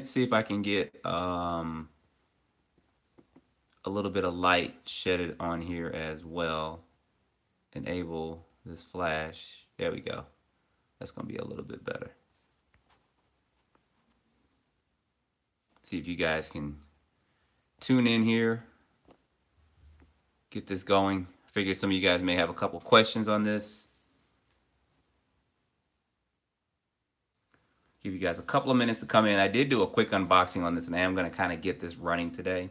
see if I can get a little bit of light shedded on here as well. Enable this flash. There we go. That's gonna be a little bit better. See if you guys can tune in here, get this going. I figure some of you guys may have a couple questions on this. Give you guys a couple of minutes to come in. I did do a quick unboxing on this, and I am going to kind of get this running today.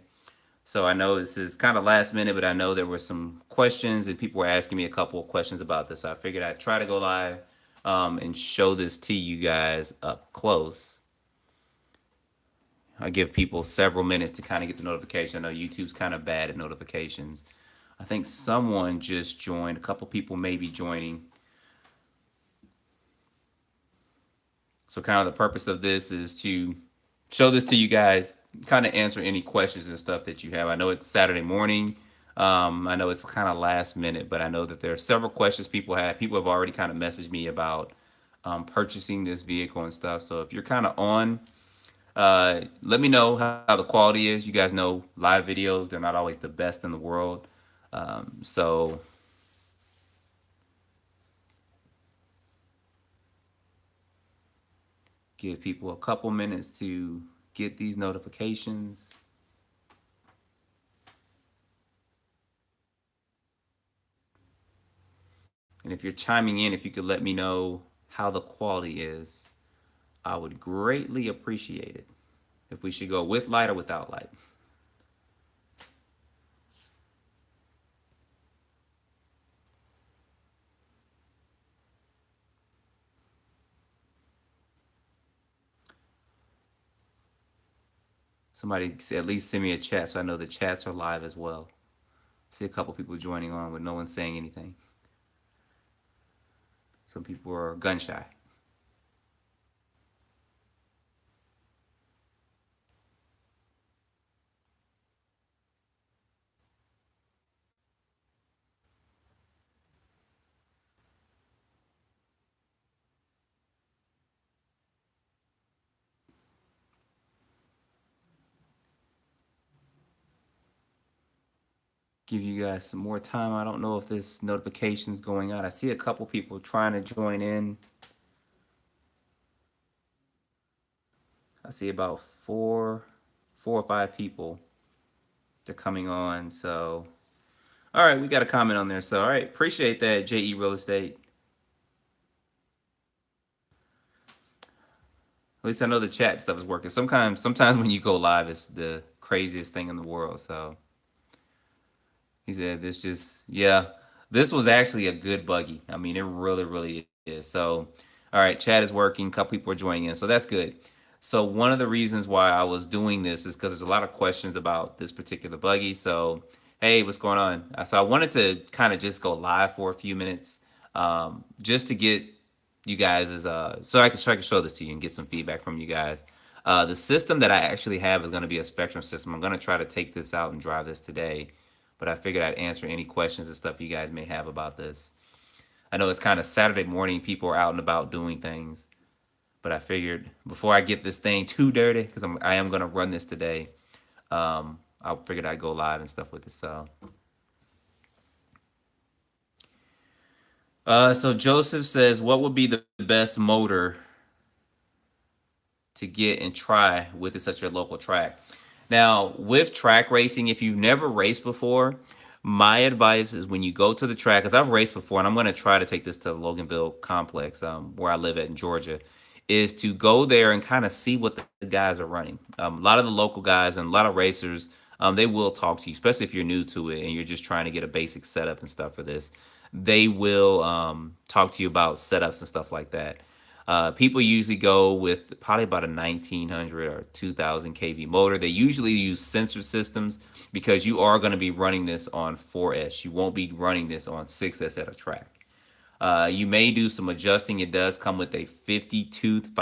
So I know this is kind of last minute, but I know there were some questions, and people were asking me a couple of questions about this. So I figured I'd try to go live and show this to you guys up close. I give people several minutes to kind of get the notification. I know YouTube's kind of bad at notifications. I think someone just joined. A couple people may be joining. So kind of the purpose of this is to show this to you guys, kind of answer any questions and stuff that you have. I know it's Saturday morning. I know it's kind of last minute, but I know that there are several questions people have. People have already kind of messaged me about purchasing this vehicle and stuff. So if you're kind of on, let me know how the quality is. You guys know live videos, they're not always the best in the world. So give people a couple minutes to get these notifications. And if you're chiming in, if you could let me know how the quality is, I would greatly appreciate it. If we should go with light or without light. Somebody at least send me a chat so I know the chats are live as well. See a couple people joining on with no one saying anything. Some people are gun shy. Give you guys some more time. I don't know if this notification's going out. I see a couple people trying to join in. I see about four or five people. They're coming on. So, all right, we got a comment on there. So, all right, appreciate that, Jaytee Real Estate. At least I know the chat stuff is working. Sometimes when you go live, it's the craziest thing in the world. So he said this was actually a good buggy. I mean, it really is. So, all right, chat is working. A couple people are joining in, so that's good. So one of the reasons why I was doing this is because there's a lot of questions about this particular buggy. So, hey, what's going on? So I wanted to kind of just go live for a few minutes, just to get you guys so I can show this to you and get some feedback from you guys. The system that I actually have is going to be a Spectrum system. I'm going to try to take this out and drive this today, but I figured I'd answer any questions and stuff you guys may have about this. I know it's kind of Saturday morning, people are out and about doing things, but I figured before I get this thing too dirty, because I am going to run this today, I figured I'd go live and stuff with this. So Joseph says, what would be the best motor to get and try with such a local track? Now, with track racing, if you've never raced before, my advice is when you go to the track, because I've raced before, and I'm going to try to take this to the Loganville complex, where I live at in Georgia, is to go there and kind of see what the guys are running. A lot of the local guys and a lot of racers, they will talk to you, especially if you're new to it and you're just trying to get a basic setup and stuff for this. They will talk to you about setups and stuff like that. People usually go with probably about a 1900 or 2000 kV motor. They usually use sensor systems because you are going to be running this on 4S. You won't be running this on 6S at a track. You may do some adjusting. It does come with a 50 tooth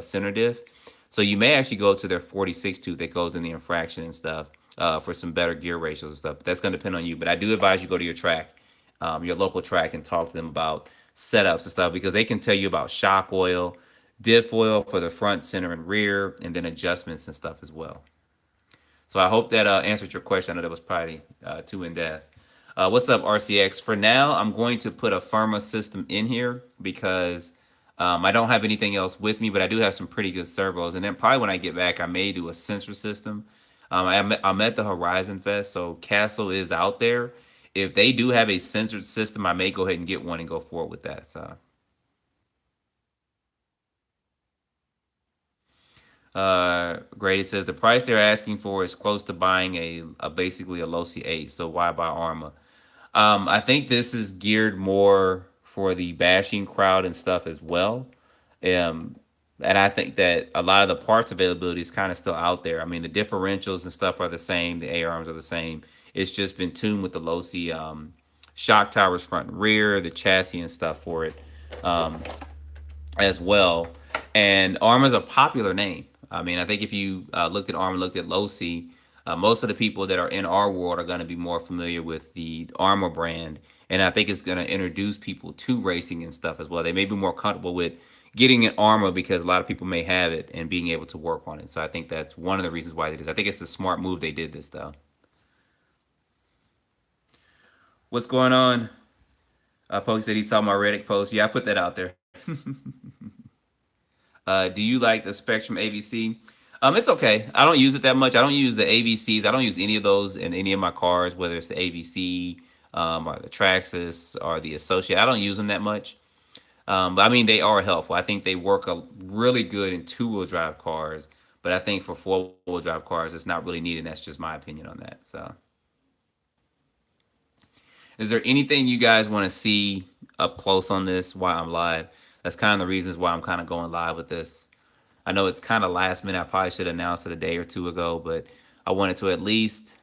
center diff. So you may actually go to their 46 tooth that goes in the infraction and stuff for some better gear ratios and stuff. But that's going to depend on you. But I do advise you go to your track, your local track, and talk to them about setups and stuff, because they can tell you about shock oil. diff foil for the front, center, and rear, and then adjustments and stuff as well. So I hope that answered your question. I know that was probably too in depth. What's up, RCX? For now, I'm going to put a Firma system in here because I don't have anything else with me, but I do have some pretty good servos. And then probably when I get back, I may do a sensor system. I'm at the Horizon Fest, so Castle is out there. If they do have a censored system, I may go ahead and get one and go forward with that. So, Grady says the price they're asking for is close to buying a basically a Losi 8. So why buy Arma? I think this is geared more for the bashing crowd and stuff as well. Um, and I think that a lot of the parts availability is kind of still out there. I mean, the differentials and stuff are the same. The A arms are the same. It's just been tuned with the Losi shock towers front and rear, the chassis and stuff for it as well. And Arma's a popular name. I mean, I think if you looked at Arma, looked at Losi, most of the people that are in our world are going to be more familiar with the Arma brand. And I think it's going to introduce people to racing and stuff as well. They may be more comfortable with getting an Arma because a lot of people may have it and being able to work on it. So I think that's one of the reasons why they did this. I think it's a smart move they did this, though. What's going on? Pokey said he saw my Reddit post. Yeah, I put that out there. Do you like the Spectrum AVC? It's okay. I don't use it that much. I don't use the AVCs. I don't use any of those in any of my cars, whether it's the AVC or the Traxxas or the Associate. I don't use them that much. But I mean, they are helpful. I think they work really good in two-wheel drive cars. But I think for four-wheel drive cars, it's not really needed. That's just my opinion on that. So, is there anything you guys want to see up close on this while I'm live? That's kind of the reasons why I'm kind of going live with this. I know it's kind of last minute. I probably should have announced it a day or two ago, but I wanted to at least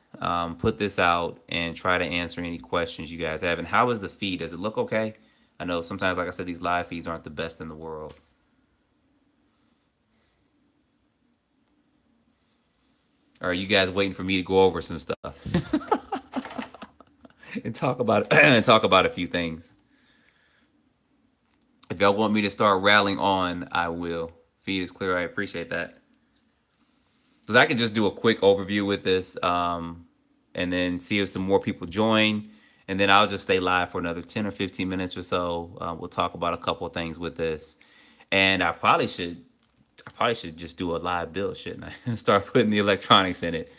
put this out and try to answer any questions you guys have. And how is the feed? Does it look okay? I know sometimes, like I said, these live feeds aren't the best in the world. Or are you guys waiting for me to go over some stuff and talk about talk about a few things? If y'all want me to start rallying on, I will. Feed is clear. I appreciate that. Because I could just do a quick overview with this and then see if some more people join. And then I'll just stay live for another 10 or 15 minutes or so. We'll talk about a couple of things with this. And I probably should just do a live build, shouldn't I? Start putting the electronics in it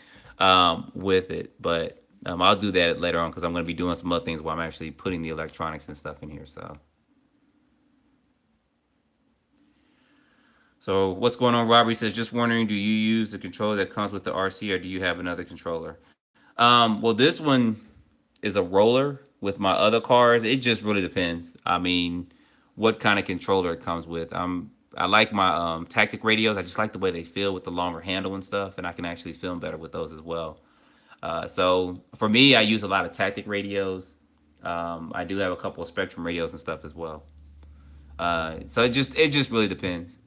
with it. But I'll do that later on because I'm going to be doing some other things while I'm actually putting the electronics and stuff in here. So what's going on? Robert says, just wondering, do you use the controller that comes with the RC or do you have another controller? Well, this one is a roller with my other cars. It just really depends. I mean, what kind of controller it comes with. I like my tactic radios. I just like the way they feel with the longer handle and stuff, and I can actually film better with those as well. So for me, I use a lot of tactic radios. I do have a couple of Spectrum radios and stuff as well. So it just really depends.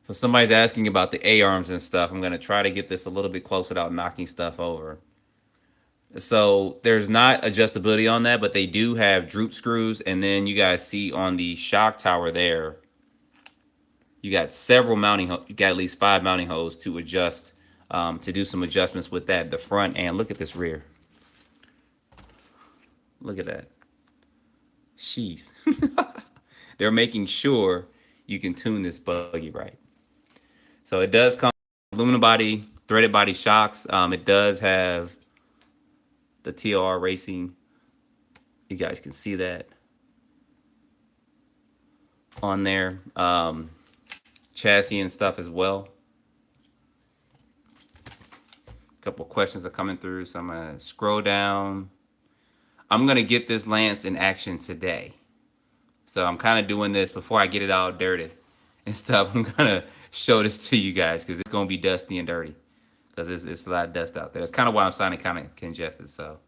So somebody's asking about the A arms and stuff. I'm gonna try to get this a little bit close without knocking stuff over. So there's not adjustability on that, but they do have droop screws. And then you guys see on the shock tower there, you got several mounting. You got at least 5 mounting holes to adjust, to do some adjustments with that. The front and look at this rear. Look at that. Jeez. They're making sure you can tune this buggy right. So it does come with aluminum body, threaded body shocks. It does have the TLR racing. You guys can see that on there. Chassis and stuff as well. A couple questions are coming through, so I'm gonna scroll down. I'm gonna get this Lance in action today. So I'm kind of doing this before I get it all dirty and stuff. I'm gonna show this to you guys because it's gonna be dusty and dirty because it's a lot of dust out there. That's kind of why I'm sounding kind of congested. So,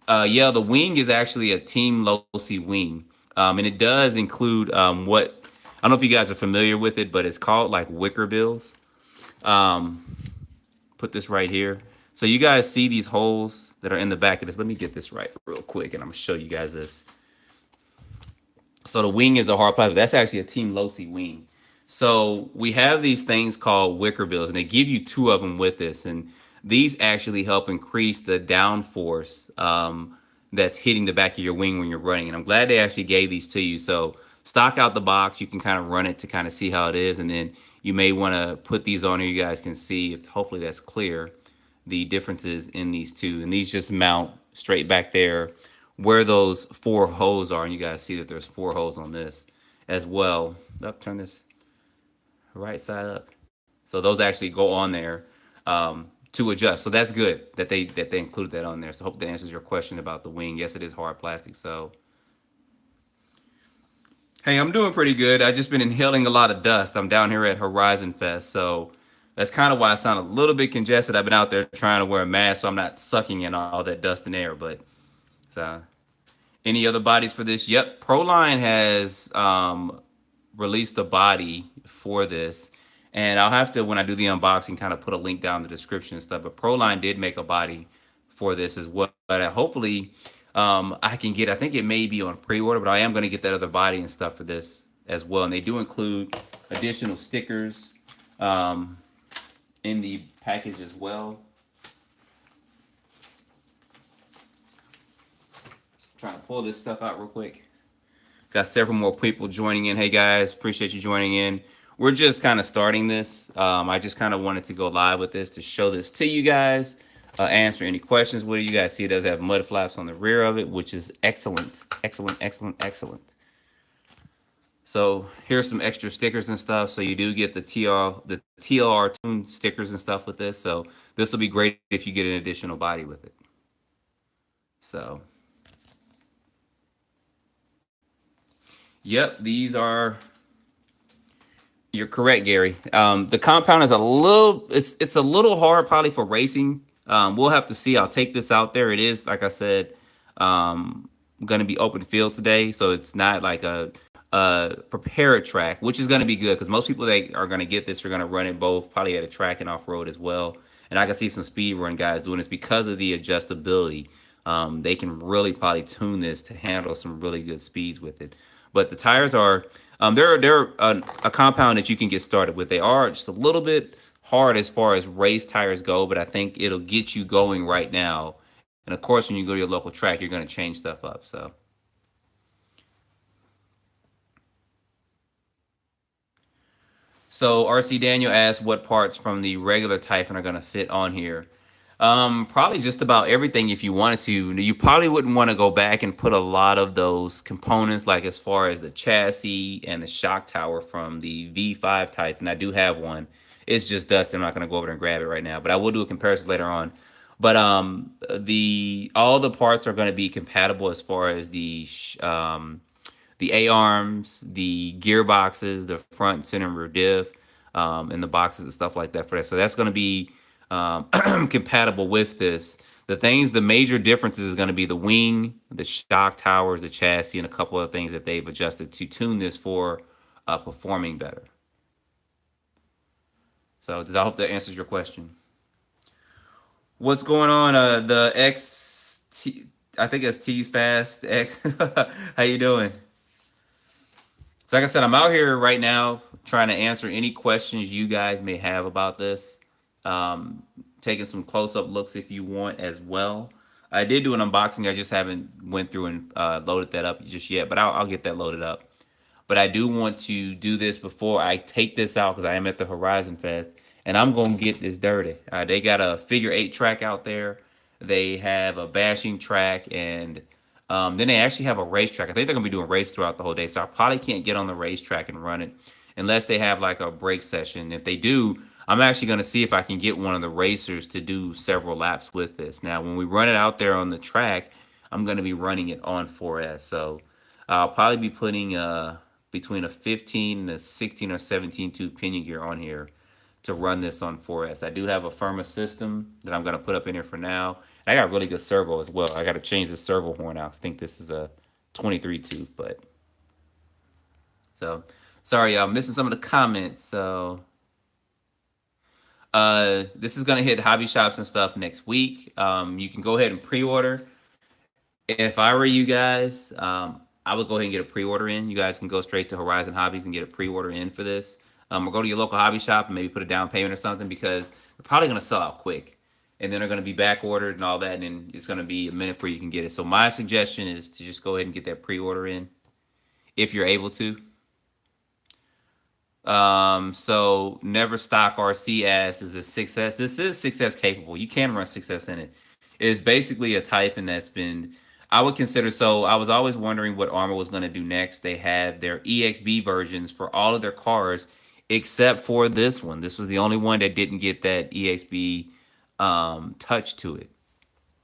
yeah, the wing is actually a Team Losi wing, and it does include what I don't know if you guys are familiar with it, but it's called like wicker bills. Put this right here. So you guys see these holes that are in the back of this. Let me get this right real quick, and I'm gonna show you guys this. So the wing is a hard plastic. That's actually a Team Losi wing. So we have these things called wicker bills, and they give you two of them with this, and these actually help increase the downforce that's hitting the back of your wing when you're running. And I'm glad they actually gave these to you. So stock out the box, you can kind of run it to kind of see how it is, and then you may want to put these on here. You guys can see, if hopefully that's clear, the differences in these two. And these just mount straight back there where those four holes are, and you guys see that there's four holes on this as well. Turn this right side up. So those actually go on there to adjust. So that's good that they included that on there. So I hope that answers your question about the wing. Yes, it is hard plastic. So hey, I'm doing pretty good. I just been inhaling a lot of dust. I'm down here at Horizon Fest, so that's kind of why I sound a little bit congested. I've been out there trying to wear a mask so I'm not sucking in all that dust and air. But so any other bodies for this? Yep, Proline has released a body for this, and I'll have to, when I do the unboxing, kind of put a link down in the description and stuff. But Proline did make a body for this as well. But hopefully, I can get. I think it may be on pre-order, but I am going to get that other body and stuff for this as well. And they do include additional stickers in the package as well. Trying to pull this stuff out real quick. Got several more people joining in. Hey guys, appreciate you joining in. We're just kind of starting this. I just kind of wanted to go live with this to show this to you guys, answer any questions with it. You guys see it does have mud flaps on the rear of it, which is excellent, excellent, excellent, excellent. So here's some extra stickers and stuff. So you do get the TLR tune stickers and stuff with this. So this will be great if you get an additional body with it. So. Yep, these are. You're correct, Gary. The compound is a little. It's a little hard probably for racing. We'll have to see. I'll take this out there. It is, like I said, going to be open field today, so it's not like a prepared track, which is going to be good because most people that are going to get this are going to run it both probably at a track and off road as well. And I can see some speed run guys doing this because of the adjustability. They can really probably tune this to handle some really good speeds with it. But the tires are, they're a compound that you can get started with. They are just a little bit hard as far as race tires go, but I think it'll get you going right now. And of course, when you go to your local track, you're going to change stuff up. So RC Daniel asked what parts from the regular Typhon are going to fit on here. Probably just about everything if you wanted to. You probably wouldn't want to go back and put a lot of those components, like as far as the chassis and the shock tower from the V5 Typhon. I do have one. It's just dust. I'm not going to go over and grab it right now, but I will do a comparison later on. But all the parts are going to be compatible as far as the A-arms, the gearboxes, the front, center, and rear diff, and the boxes and stuff like that for that. So that's going to be compatible with this. The major differences is going to be the wing, the shock towers, the chassis, and a couple of things that they've adjusted to tune this for performing better. So I hope that answers your question. What's going on? The XT, I think it's T's Fast X. How you doing? So like I said, I'm out here right now trying to answer any questions you guys may have about this. Taking some close-up looks if you want as well. I did do an unboxing. I just haven't went through and loaded that up just yet, but I'll get that loaded up. But I do want to do this before I take this out because I am at the Horizon Fest, and I'm going to get this dirty. They got a figure 8 track out there. They have a bashing track, and then they actually have a racetrack. I think they're going to be doing race throughout the whole day, so I probably can't get on the racetrack and run it unless they have like a break session. If they do, I'm actually going to see if I can get one of the racers to do several laps with this. Now, when we run it out there on the track, I'm going to be running it on 4S. So I'll probably be putting between a 15 and a 16 or 17 tube pinion gear on here to run this on 4S. I do have a Arrma system that I'm going to put up in here for now. I got a really good servo as well. I got to change the servo horn out. I think this is a 23 tube, but so sorry, I'm missing some of the comments. So this is going to hit hobby shops and stuff next week. You can go ahead and pre-order. If I were you guys, I would go ahead and get a pre-order in. You guys can go straight to Horizon Hobbies and get a pre-order in for this. Or go to your local hobby shop and maybe put a down payment or something, because they're probably going to sell out quick. And then they're going to be back ordered and all that. And then it's going to be a minute before you can get it. So my suggestion is to just go ahead and get that pre-order in if you're able to. So Never Stock RC as is a 6S. This is 6S capable. You can run 6S in it. It is basically a Typhon that's been, I would consider, so I was always wondering what Arma was going to do next. They had their EXB versions for all of their cars except for this one. This was the only one that didn't get that EXB touch to it.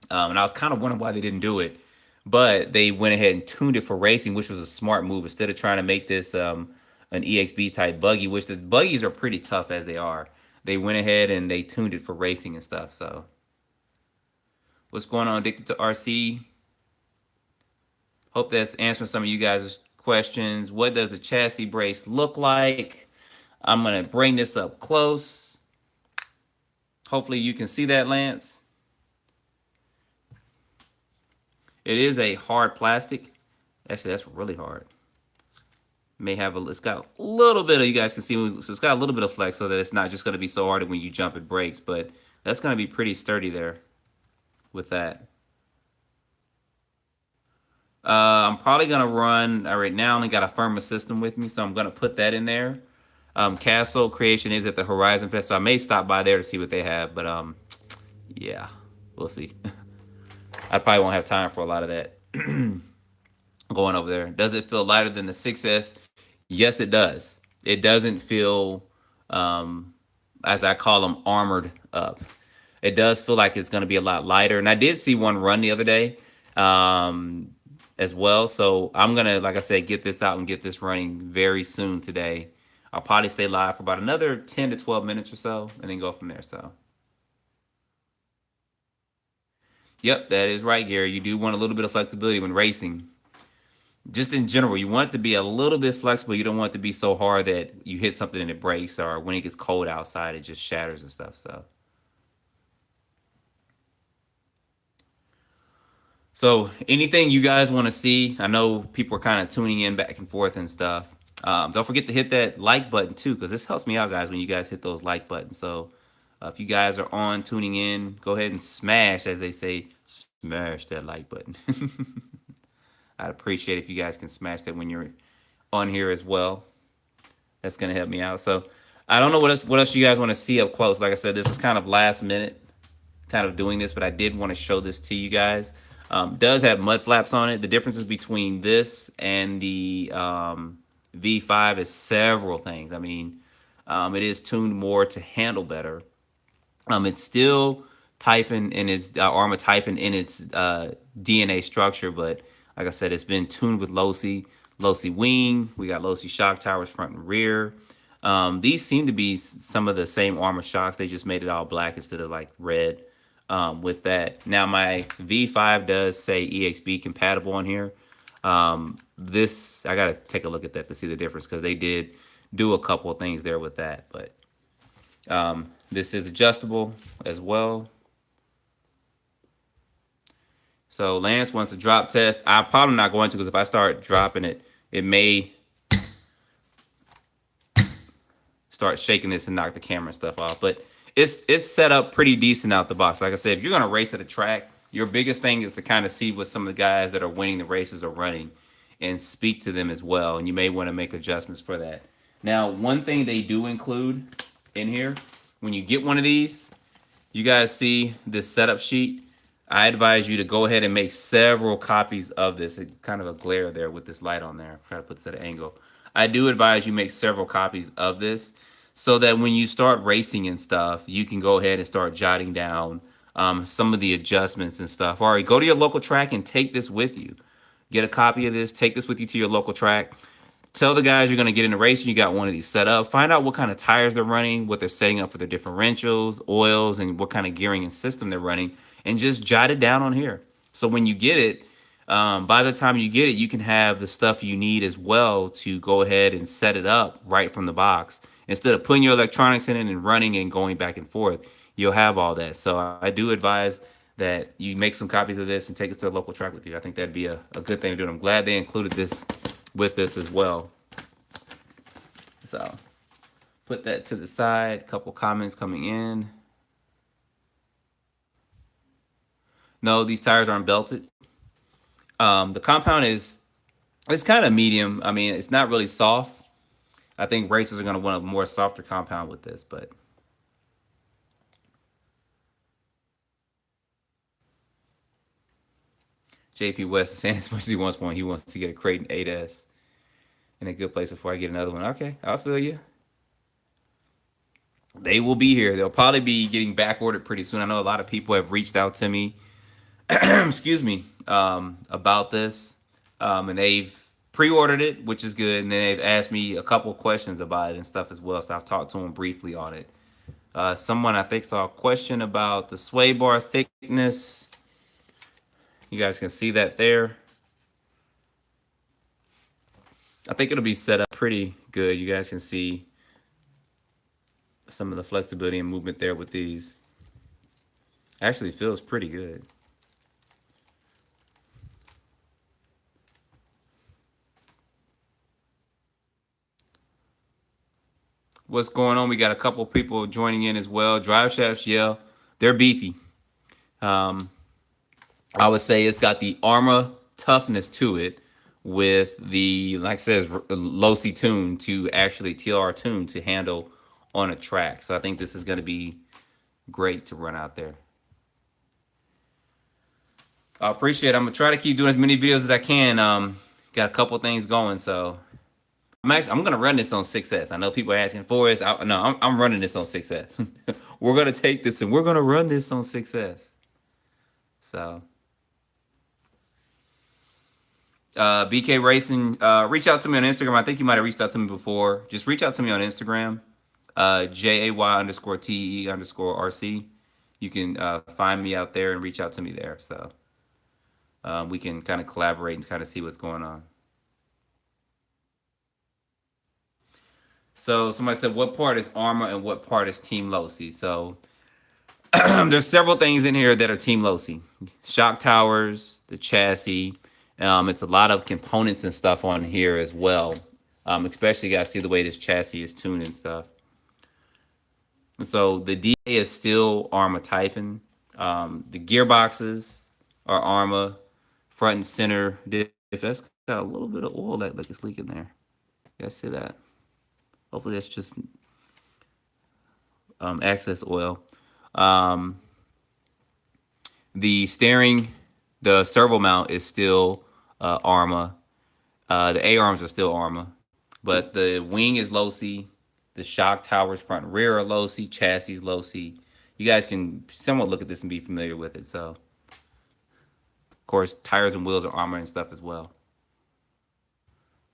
And I was kind of wondering why they didn't do it, but they went ahead and tuned it for racing, which was a smart move. Instead of trying to make this an EXB type buggy, which the buggies are pretty tough as they are, they went ahead and they tuned it for racing and stuff. So what's going on, Addicted to RC? Hope that's answering some of you guys' questions. What does the chassis brace look like? I'm going to bring this up close. Hopefully you can see that, Lance. It is a hard plastic. Actually, that's really hard. May have a, it's got a little bit of, you guys can see, so it's got a little bit of flex so that it's not just going to be so hard when you jump it breaks, but that's going to be pretty sturdy there with that. I'm probably going to run, right now I only got a Arrma system with me, so I'm going to put that in there. Castle Creation is at the Horizon Fest, so I may stop by there to see what they have, but yeah, we'll see. I probably won't have time for a lot of that going over there. Does it feel lighter than the 6S? Yes, it does. It doesn't feel, as I call them, armored up. It does feel like it's going to be a lot lighter. And I did see one run the other day as well. So I'm going to, like I said, get this out and get this running very soon today. I'll probably stay live for about another 10 to 12 minutes or so and then go from there. So, yep, that is right, Gary. You do want a little bit of flexibility when racing. Just in general, you want it to be a little bit flexible. You don't want it to be so hard that you hit something and it breaks, or when it gets cold outside, it just shatters and stuff. So anything you guys want to see, I know people are kind of tuning in back and forth and stuff. Don't forget to hit that like button too, because this helps me out, guys, when you guys hit those like buttons. So if you guys are on tuning in, go ahead and smash, as they say, smash that like button. I'd appreciate if you guys can smash that when you're on here as well. That's going to help me out. So I don't know what else you guys want to see up close. Like I said, this is kind of last minute kind of doing this, but I did want to show this to you guys. Does have mud flaps on it. The differences between this and the V5 is several things. I mean, it is tuned more to handle better. It's still Typhon in its Arma Typhon in its DNA structure, but like I said, it's been tuned with Losi wing. We got Losi shock towers front and rear. These seem to be some of the same Arma shocks. They just made it all black instead of like red with that. Now my V5 does say EXB compatible on here. This, I got to take a look at that to see the difference, because they did do a couple of things there with that. But this is adjustable as well. So Lance wants a drop test. I'm probably not going to, because if I start dropping it, it may start shaking this and knock the camera and stuff off. But it's set up pretty decent out the box. Like I said, if you're going to race at a track, your biggest thing is to kind of see what some of the guys that are winning the races are running and speak to them as well. And you may want to make adjustments for that. Now, one thing they do include in here, when you get one of these, you guys see this setup sheet. I advise you to go ahead and make several copies of this. It's kind of a glare there with this light on there. Try to put this at an angle. I do advise you make several copies of this so that when you start racing and stuff, you can go ahead and start jotting down some of the adjustments and stuff. All right, go to your local track and take this with you. Get a copy of this. Take this with you to your local track. Tell the guys you're going to get in a race and you got one of these set up. Find out what kind of tires they're running, what they're setting up for their differentials, oils, and what kind of gearing and system they're running, and just jot it down on here. So when you get it, by the time you get it, you can have the stuff you need as well to go ahead and set it up right from the box. Instead of putting your electronics in it and running and going back and forth, you'll have all that. So I do advise that you make some copies of this and take us to a local track with you. I think that'd be a good thing to do. And I'm glad they included this with this as well. So put that to the side. Couple comments coming in. No, these tires aren't belted. The compound it's kind of medium. I mean, it's not really soft. I think racers are going to want a more softer compound with this, but JP West is saying as much as he wants one, he wants to get a Creighton 8S in a good place before I get another one. Okay, I'll feel you. They will be here. They'll probably be getting back ordered pretty soon. I know a lot of people have reached out to me, excuse me, about this, and they've pre-ordered it, which is good. And then they've asked me a couple questions about it and stuff as well. So I've talked to them briefly on it. Someone I think saw a question about the sway bar thickness. You guys can see that there. I think it'll be set up pretty good. You guys can see some of the flexibility and movement there with these. Actually feels pretty good. What's going on? We got a couple people joining in as well. Drive shafts, yeah, they're beefy. I would say it's got the Arma toughness to it with the, like I said, Losi tune to actually TLR tune to handle on a track. So I think this is going to be great to run out there. I appreciate it. I'm going to try to keep doing as many videos as I can. Got a couple things going, so I'm gonna run this on 6S. I know people are asking for it. I'm running this on 6S. We're gonna take this and we're gonna run this on 6S. So, BK Racing, reach out to me on Instagram. I think you might have reached out to me before. Just reach out to me on Instagram, JAY_TE_RC. You can find me out there and reach out to me there. So we can kind of collaborate and kind of see what's going on. So somebody said, what part is Arma and what part is Team Losi? So there's several things in here that are Team Losi. Shock towers, the chassis. It's a lot of components and stuff on here as well. Especially you guys see the way this chassis is tuned and stuff. So the DA is still Arma Typhon. The gearboxes are Arma. Front and center diff. That's got a little bit of oil that like it's leaking there. You guys see that? Hopefully that's just excess oil. The steering, the servo mount is still Arma. The A-arms are still Arma. But the wing is Losi. The shock towers, front and rear are Losi. Chassis is Losi. You guys can somewhat look at this and be familiar with it. So, of course, tires and wheels are Arma and stuff as well.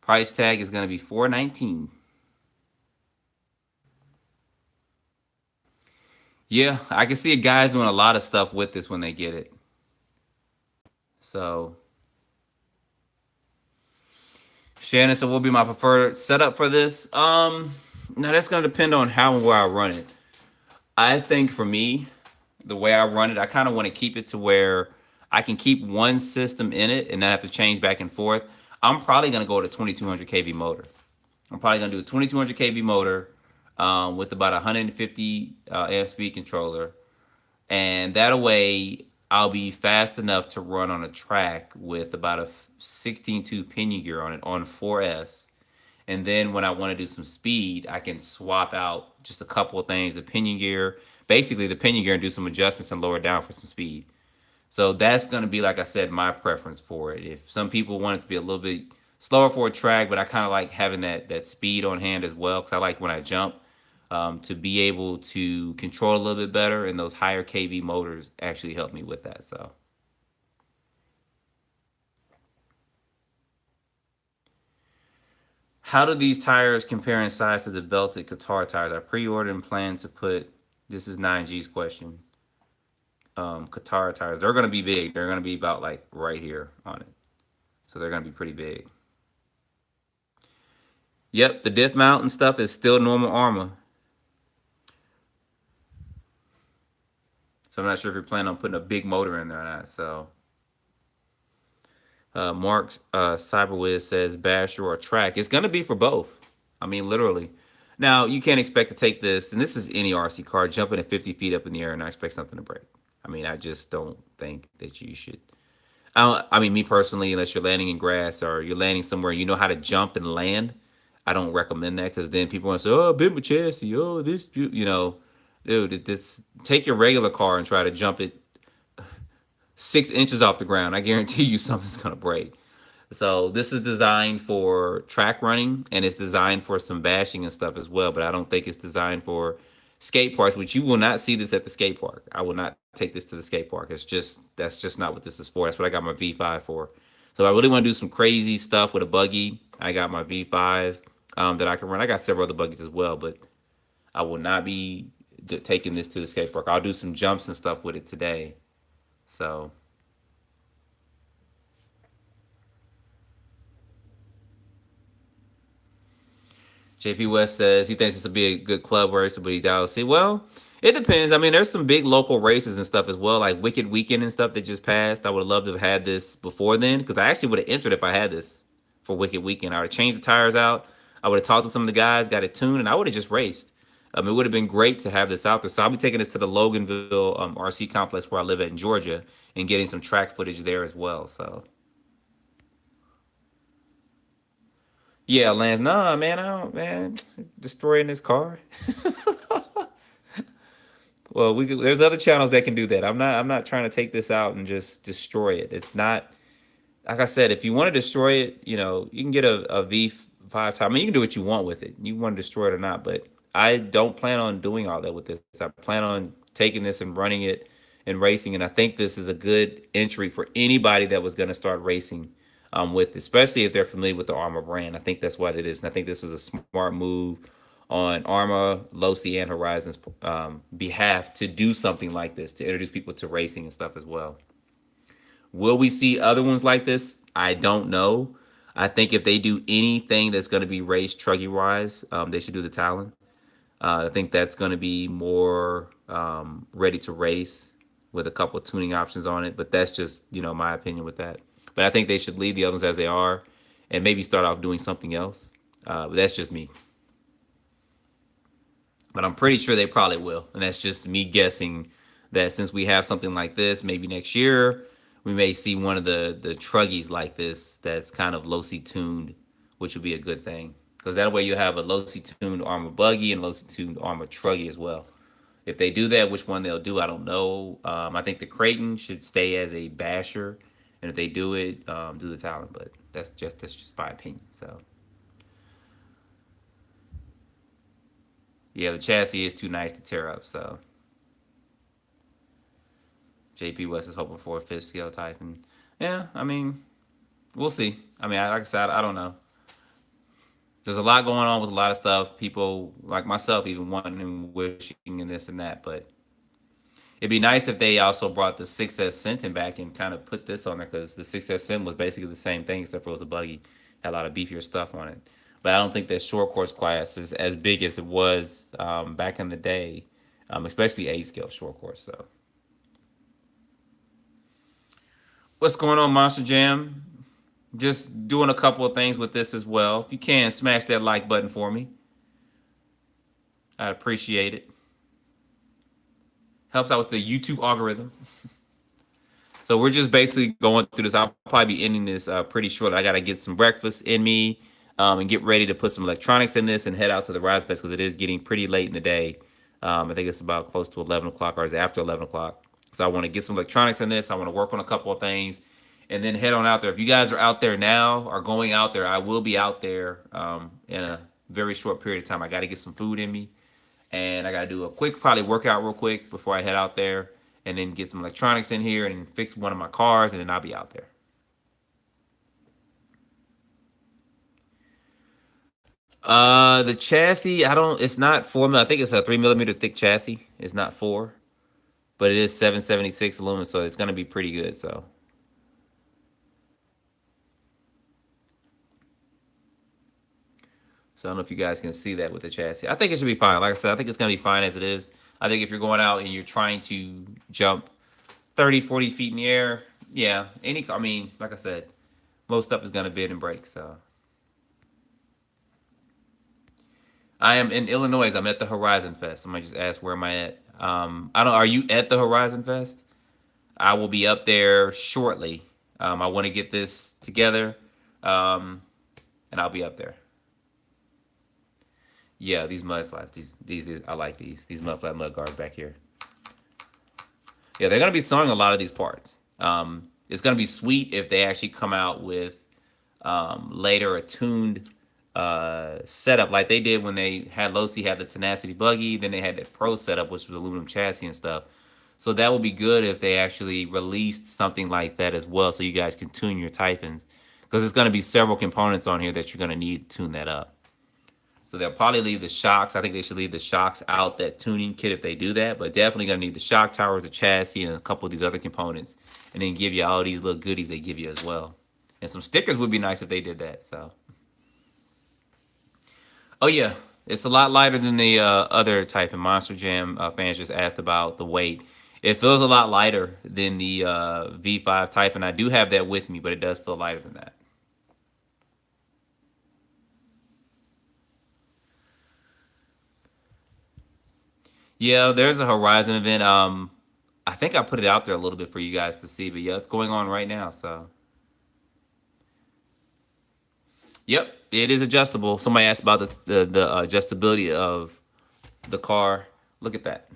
Price tag is going to be $419. Yeah, I can see guys doing a lot of stuff with this when they get it. So, Shannon, so what will be my preferred setup for this? Now that's gonna depend on how and where I run it. I think for me, the way I run it, I kind of want to keep it to where I can keep one system in it and not have to change back and forth. I'm probably gonna go with a 2200 kV motor. I'm probably gonna do a 2200 kV motor with about 150 amp speed controller, and that way I'll be fast enough to run on a track with about a 16.2 pinion gear on it on 4S. And then when I want to do some speed, I can swap out just a couple of things, the pinion gear, basically the pinion gear, and do some adjustments and lower it down for some speed. So that's going to be, like I said, my preference for it. If some people want it to be a little bit slower for a track, but I kind of like having that speed on hand as well, because I like when I jump to be able to control a little bit better, and those higher kV motors actually help me with that. So how do these tires compare in size to the belted Qatar tires? I pre-ordered and plan to put, this is 9G's question, Qatar tires. They're going to be big. They're going to be about like right here on it. So they're going to be pretty big. Yep, the diff mount and stuff is still normal Arma. So I'm not sure if you're planning on putting a big motor in there or not. So Mark Cyberwiz says basher or track. It's gonna be for both. I mean, literally. Now you can't expect to take this, and this is any RC car, jumping at 50 feet up in the air and I expect something to break. I mean, I just don't think that you should. I mean, me personally, unless you're landing in grass or you're landing somewhere you know how to jump and land, I don't recommend that because then people want to say, "Oh, I bit my chassis. Oh, this, you know, dude, just take your regular car and try to jump it 6 inches off the ground. I guarantee you something's gonna break." So this is designed for track running and it's designed for some bashing and stuff as well. But I don't think it's designed for skate parks, which you will not see this at the skate park. I will not take this to the skate park. It's just that's just not what this is for. That's what I got my V5 for. So I really want to do some crazy stuff with a buggy. I got my V5 that I can run. I got several other buggies as well, but I will not be taking this to the skate park. I'll do some jumps and stuff with it today. So JP West says he thinks this will be a good club racer, but he doubts. See, well, it depends. I mean, there's some big local races and stuff as well, like Wicked Weekend and stuff that just passed. I would have loved to have had this before then, because I actually would have entered if I had this for Wicked Weekend. I would have changed the tires out. I would have talked to some of the guys, got it tuned, and I would have just raced. It would have been great to have this out there. So I'll be taking this to the Loganville RC complex where I live at in Georgia and getting some track footage there as well. So yeah, Lance, nah, man, I don't, man, destroying this car. Well, there's other channels that can do that. I'm not trying to take this out and just destroy it. It's not like I said. If you want to destroy it, you can get a V5 tire. I mean, you can do what you want with it. You want to destroy it or not, but I don't plan on doing all that with this. I plan on taking this and running it and racing, and I think this is a good entry for anybody that was going to start racing with, especially if they're familiar with the Arma brand. I think that's what it is, and I think this is a smart move on Arma, Losi, and Horizon's behalf to do something like this, to introduce people to racing and stuff as well. Will we see other ones like this? I don't know. I think if they do anything that's going to be race truggy wise, they should do the Talon. I think that's going to be more ready to race with a couple of tuning options on it. But that's just, my opinion with that. But I think they should leave the others as they are and maybe start off doing something else. But that's just me. But I'm pretty sure they probably will. And that's just me guessing that since we have something like this, maybe next year, we may see one of the truggies like this that's kind of Losi tuned, which would be a good thing. Because that way you have a Losi tuned Arma buggy and Losi tuned Arma truggy as well. If they do that, which one they'll do, I don't know. I think the Creighton should stay as a basher. And if they do it, do the Talon. But that's just my opinion. So yeah, the chassis is too nice to tear up. So JP West is hoping for a fifth scale Typhon. Yeah, I mean, we'll see. I mean, like I said, I don't know. There's a lot going on with a lot of stuff. People like myself even wanting and wishing and this and that. But it'd be nice if they also brought the 6S Sentin back and kind of put this on there, because the 6S Sentin was basically the same thing except for it was a buggy. Had a lot of beefier stuff on it. But I don't think that short course class is as big as it was back in the day, especially A-scale short course. So what's going on, Monster Jam? Just doing a couple of things with this as well. If you can, smash that like button for me. I'd appreciate it. Helps out with the YouTube algorithm. So we're just basically going through this. I'll probably be ending this pretty short. I got to get some breakfast in me and get ready to put some electronics in this and head out to the Rise Fest, because it is getting pretty late in the day. I think it's about close to 11 o'clock, or is it after 11 o'clock. So I want to get some electronics in this. I want to work on a couple of things and then head on out there. If you guys are out there now or going out there, I will be out there in a very short period of time. I got to get some food in me, and I got to do a quick probably workout real quick before I head out there, and then get some electronics in here and fix one of my cars, and then I'll be out there. The chassis, it's not 4 mil. I think it's a 3 millimeter thick chassis. It's not 4, but it is 776 aluminum, so it's going to be pretty good. So I don't know if you guys can see that with the chassis. I think it should be fine. Like I said, I think it's going to be fine as it is. I think if you're going out and you're trying to jump 30, 40 feet in the air, yeah, I mean, like I said, most stuff is going to bend and break. So I am in Illinois. I'm at the Horizon Fest. Somebody just asked, where am I at? I don't. Are you at the Horizon Fest? I will be up there shortly. I want to get this together, and I'll be up there. Yeah, these mud flaps. These I like these. These mud flap mud guards back here. Yeah, they're gonna be sewing a lot of these parts. It's gonna be sweet if they actually come out with later a tuned setup like they did when they had Losi have the Tenacity buggy. Then they had the Pro setup, which was aluminum chassis and stuff. So that would be good if they actually released something like that as well, so you guys can tune your Typhons, because there's going to be several components on here that you're going to need to tune that up. So they'll probably leave the shocks. I think they should leave the shocks out, that tuning kit, if they do that. But definitely going to need the shock towers, the chassis, and a couple of these other components. And then give you all these little goodies they give you as well. And some stickers would be nice if they did that. So, oh yeah, it's a lot lighter than the other Typhon. Monster Jam fans just asked about the weight. It feels a lot lighter than the V5 Typhon. I do have that with me, but it does feel lighter than that. Yeah, there's a Horizon event. I think I put it out there a little bit for you guys to see, but yeah, it's going on right now. So, yep, it is adjustable. Somebody asked about the adjustability of the car. Look at that.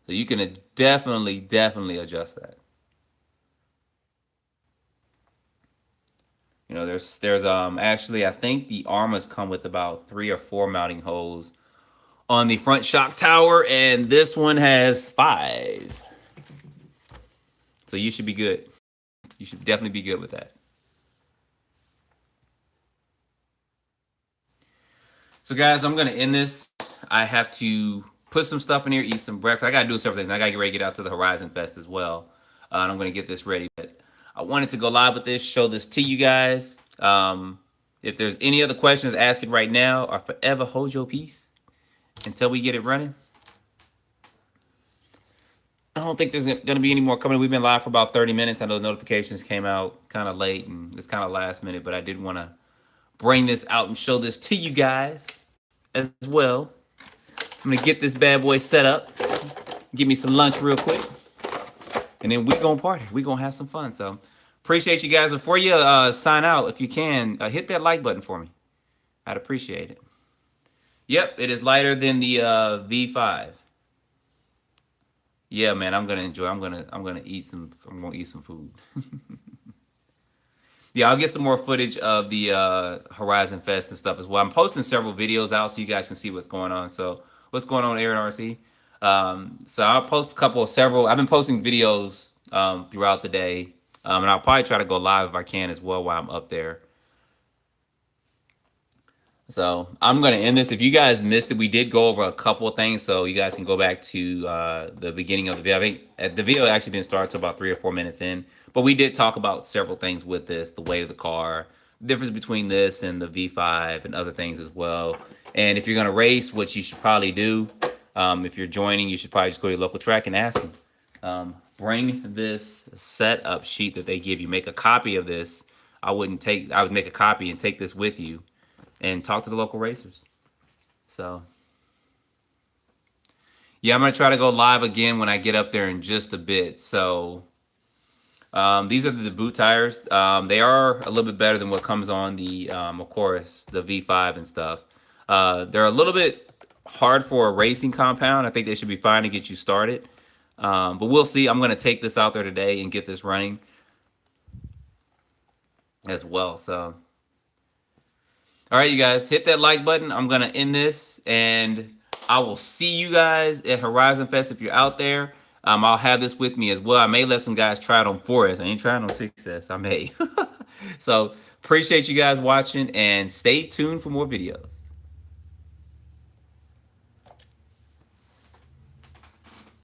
So you can definitely adjust that. You know, there's actually, I think the Armas come with about 3 or 4 mounting holes on the front shock tower, and this one has 5. So you should be good. You should definitely be good with that. So guys, I'm gonna end this. I have to put some stuff in here, eat some breakfast. I gotta do several things. I gotta get ready to get out to the Horizon Fest as well. And I'm gonna get this ready. But I wanted to go live with this, show this to you guys. If there's any other questions, ask it right now, or forever hold your peace until we get it running. I don't think there's going to be any more coming. We've been live for about 30 minutes. I know the notifications came out kind of late and it's kind of last minute, but I did want to bring this out and show this to you guys as well. I'm going to get this bad boy set up, give me some lunch real quick, and then we're going to party. We're going to have some fun. So appreciate you guys. Before you sign out, if you can, hit that like button for me. I'd appreciate it. Yep, it is lighter than the V5. Yeah, man, I'm gonna enjoy. I'm gonna eat some. I'm gonna eat some food. Yeah, I'll get some more footage of the Horizon Fest and stuff as well. I'm posting several videos out so you guys can see what's going on. So what's going on here at RC? So I'll post several. I've been posting videos throughout the day, and I'll probably try to go live if I can as well while I'm up there. So I'm going to end this. If you guys missed it, we did go over a couple of things, so you guys can go back to the beginning of the video. I think the video actually didn't start until about 3 or 4 minutes in, but we did talk about several things with this, the weight of the car, the difference between this and the V5 and other things as well. And if you're going to race, what you should probably do, if you're joining, you should probably just go to your local track and ask them. Bring this setup sheet that they give you. Make a copy of this. I would make a copy and take this with you and talk to the local racers. So, yeah, I'm going to try to go live again when I get up there in just a bit. So, these are the boot tires. They are a little bit better than what comes on the, of course, the V5 and stuff. They're a little bit hard for a racing compound. I think they should be fine to get you started. But we'll see. I'm going to take this out there today and get this running as well. So, all right, you guys, hit that like button. I'm going to end this, and I will see you guys at Horizon Fest if you're out there. I'll have this with me as well. I may let some guys try it on 4S. I ain't trying on 6S. I may. So appreciate you guys watching, and stay tuned for more videos.